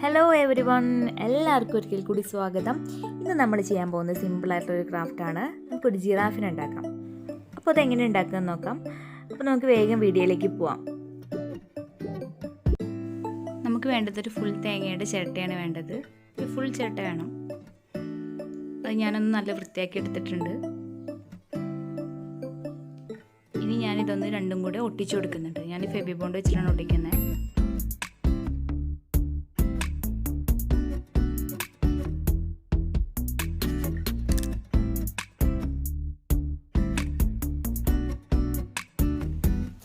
Hello every one, എല്ലാവർക്കും ഒരിക്കൽ കൂടി സ്വാഗതം. ഇന്ന് നമ്മൾ ചെയ്യാൻ പോകുന്നത് സിമ്പിളായിട്ടൊരു ക്രാഫ്റ്റാണ്. നമുക്കൊരു ജിറാഫിനെ ഉണ്ടാക്കാം. അപ്പോൾ അതെങ്ങനെ ഉണ്ടാക്കുകയെന്ന് നോക്കാം. അപ്പോൾ നമുക്ക് വേഗം വീഡിയോയിലേക്ക് പോവാം. നമുക്ക് വേണ്ടതൊരു ഫുൾ തേങ്ങയുടെ ചിരട്ടയാണ് വേണ്ടത്. ഒരു ഫുൾ ചിരട്ട വേണം. അത് ഞാനൊന്ന് നല്ല വൃത്തിയാക്കി എടുത്തിട്ടുണ്ട്. ഇനി ഞാനിതൊന്ന് രണ്ടും കൂടെ ഒട്ടിച്ചു കൊടുക്കുന്നുണ്ട്. ഞാൻ ഫെബി ബോണ്ട് വെച്ചിട്ടാണ് ഒട്ടിക്കുന്നത്.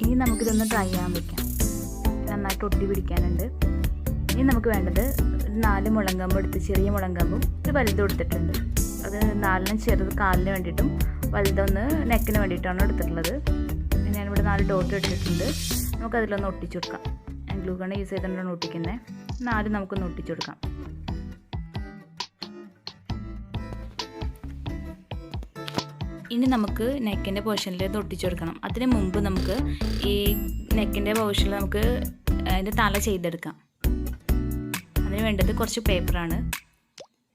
ഇനി നമുക്കിതൊന്ന് ഡ്രൈ ചെയ്യാൻ വയ്ക്കാം. നന്നായിട്ട് ഒട്ടി പിടിക്കാനുണ്ട്. ഇനി നമുക്ക് വേണ്ടത് ഒരു 4 മുളങ്കമ്പ് എടുത്ത്, ചെറിയ മുളങ്കമ്പും ഒരു വലുതും എടുത്തിട്ടുണ്ട്. അത് 4 ചെറുത് കാലിന് വേണ്ടിയിട്ടും വലുതൊന്ന് നെക്കിന് വേണ്ടിയിട്ടാണ് എടുത്തിട്ടുള്ളത്. ഞാനിവിടെ 4 ഡോട്ട് ഇട്ടിട്ടുണ്ട്. നമുക്കതിലൊന്ന് ഒട്ടിച്ചു കൊടുക്കാം. ഞാൻ ഗ്ലൂ ഗൺ യൂസ് ചെയ്തുകൊണ്ടാണ് ഒട്ടിക്കുന്നത്. 4 നമുക്കൊന്ന് ഒട്ടിച്ചു കൊടുക്കാം. ഇനി നമുക്ക് നെക്കിൻ്റെ പോർഷനിൽ ഇത് ഒട്ടിച്ചു കൊടുക്കണം. അതിന് മുമ്പ് നമുക്ക് ഈ നെക്കിൻ്റെ പോർഷനിൽ നമുക്ക് അതിൻ്റെ തല ചെയ്തെടുക്കാം. അതിന് വേണ്ടത് കുറച്ച് പേപ്പറാണ്.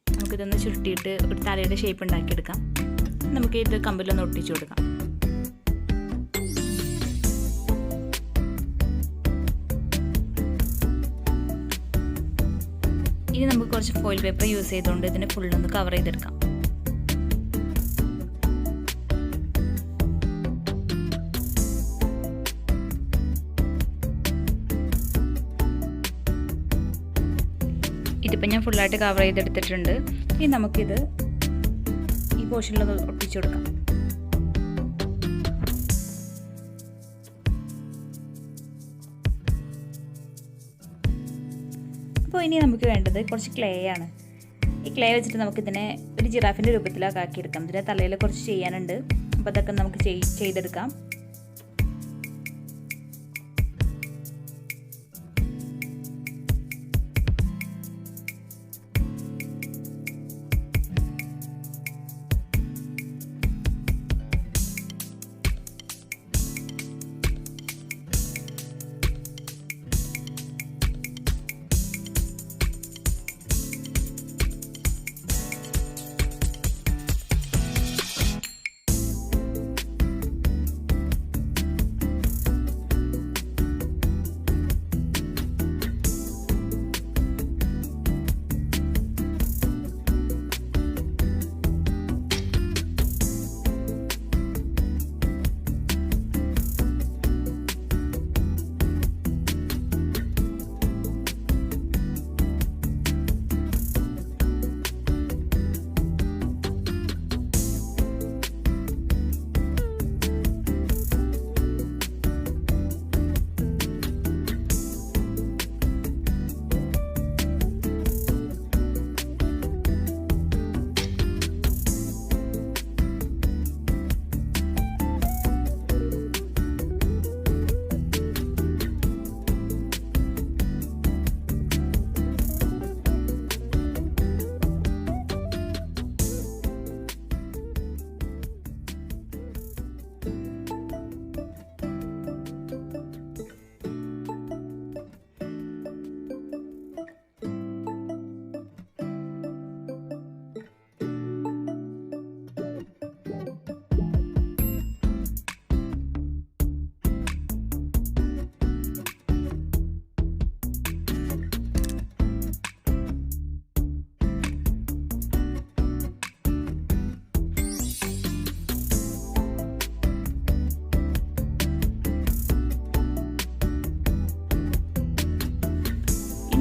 നമുക്കിതൊന്ന് ചുരുട്ടിയിട്ട് ഒരു തലയുടെ ഷേപ്പ് ഉണ്ടാക്കിയെടുക്കാം. നമുക്ക് ഇത് കമ്പിലൊന്ന് ഒട്ടിച്ചു കൊടുക്കാം. ഇനി നമുക്ക് കുറച്ച് ഫോയിൽ പേപ്പർ യൂസ് ചെയ്തുകൊണ്ട് ഇതിനെ ഫുള്ളൊന്ന് കവർ ചെയ്തെടുക്കാം. ഇതിപ്പോൾ ഞാൻ ഫുള്ളായിട്ട് കവർ ചെയ്തെടുത്തിട്ടുണ്ട്. ഇനി നമുക്കിത് ഈ പോർഷനിലൊന്ന് ഒട്ടിച്ചു കൊടുക്കാം. അപ്പോൾ ഇനി നമുക്ക് വേണ്ടത് കുറച്ച് ക്ലേ ആണ്. ഈ ക്ലേ വെച്ചിട്ട് നമുക്കിതിനെ ഒരു ജിറാഫിൻ്റെ രൂപത്തിലൊക്കെ ആക്കിയെടുക്കാം. ഇതിൻ്റെ തലയിൽ കുറച്ച് ചെയ്യാനുണ്ട്. അപ്പോൾ അതൊക്കെ നമുക്ക് ചെയ്തെടുക്കാം.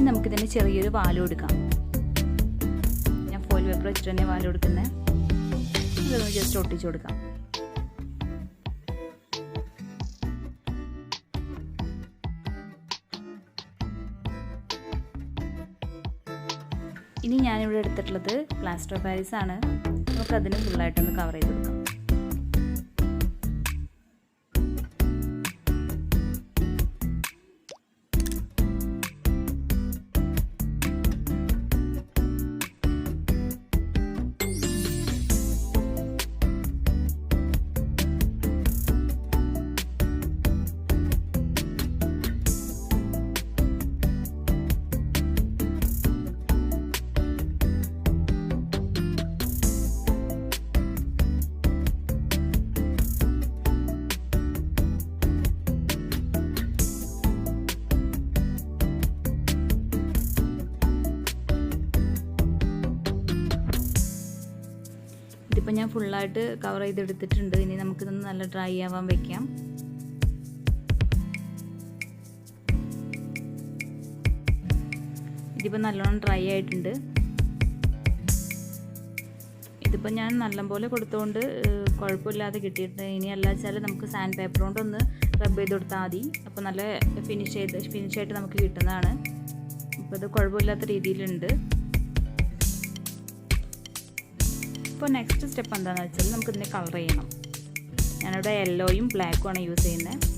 നമുക്കിതിന് ചെറിയൊരു വാല് കൊടുക്കാം. ഞാൻ ഫോയിൽ പേപ്പർ വെച്ചിട്ട് തന്നെ വാല് കൊടുക്കുന്നത്. ഇതൊന്ന് ജസ്റ്റ് ഒട്ടിച്ചു കൊടുക്കാം. ഇനി ഞാനിവിടെ എടുത്തിട്ടുള്ളത് പ്ലാസ്റ്റർ ഓഫ് പാരീസ് ആണ്. നമുക്കതിന് ഫുള്ളായിട്ടൊന്ന് കവർ ചെയ്ത് കൊടുക്കാം. ഇതിപ്പോൾ ഞാൻ ഫുള്ളായിട്ട് കവർ ചെയ്തെടുത്തിട്ടുണ്ട്. ഇനി നമുക്കിതൊന്ന് നല്ല ഡ്രൈ ആവാൻ വെക്കാം. ഇതിപ്പോൾ നല്ലോണം ഡ്രൈ ആയിട്ടുണ്ട്. ഇതിപ്പോൾ ഞാൻ നല്ലപോലെ കൊടുത്തുകൊണ്ട് കുഴപ്പമില്ലാതെ കിട്ടിയിട്ടുണ്ട്. ഇനി അല്ല വെച്ചാൽ നമുക്ക് സാൻഡ് പേപ്പർ കൊണ്ടൊന്ന് റബ്ബ് ചെയ്ത് കൊടുത്താൽ മതി. അപ്പോൾ നല്ല ഫിനിഷായിട്ട് നമുക്ക് കിട്ടുന്നതാണ്. അപ്പോൾ ഇത് കുഴപ്പമില്ലാത്ത രീതിയിലുണ്ട്. ഇപ്പോൾ നെക്സ്റ്റ് സ്റ്റെപ്പ് എന്താണെന്ന് വെച്ചാൽ നമുക്കിതിനെ കളർ ചെയ്യണം. ഞാനിവിടെ യെല്ലോയും ബ്ലാക്കും ആണ് യൂസ് ചെയ്യുന്നത്.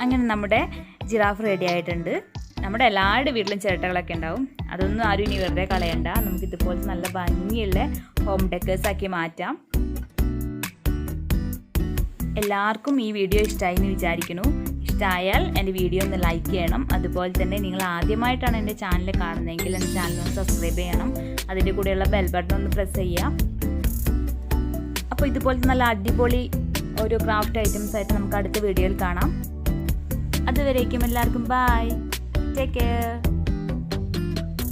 അങ്ങനെ നമ്മുടെ ജിറാഫ് റെഡി ആയിട്ടുണ്ട്. നമ്മുടെ എല്ലാവരുടെ വീട്ടിലും ചിരട്ടകളൊക്കെ ഉണ്ടാവും. അതൊന്നും ആരും ഇനി വെറുതെ കളയണ്ട. നമുക്ക് ഇതുപോലത്തെ നല്ല ഭംഗിയുള്ള ഹോം ഡെക്കേഴ്സ് ആക്കി മാറ്റാം. എല്ലാവർക്കും ഈ വീഡിയോ ഇഷ്ടമായി എന്ന് വിചാരിക്കുന്നു. ഇഷ്ടമായാൽ എൻ്റെ വീഡിയോ ഒന്ന് ലൈക്ക് ചെയ്യണം. അതുപോലെ തന്നെ നിങ്ങൾ ആദ്യമായിട്ടാണ് എൻ്റെ ചാനൽ കാണുന്നതെങ്കിൽ എൻ്റെ ചാനൽ ഒന്ന് സബ്സ്ക്രൈബ് ചെയ്യണം. അതിൻ്റെ കൂടെയുള്ള ബെൽ ബട്ടൺ ഒന്ന് പ്രസ് ചെയ്യാം. അപ്പോൾ ഇതുപോലത്തെ നല്ല അടിപൊളി ഓരോ ക്രാഫ്റ്റ് ഐറ്റംസ് ആയിട്ട് നമുക്ക് അടുത്ത വീഡിയോയിൽ കാണാം. അതുവരേക്കും എല്ലാവർക്കും ബൈ, ടേക്ക് കെയർ.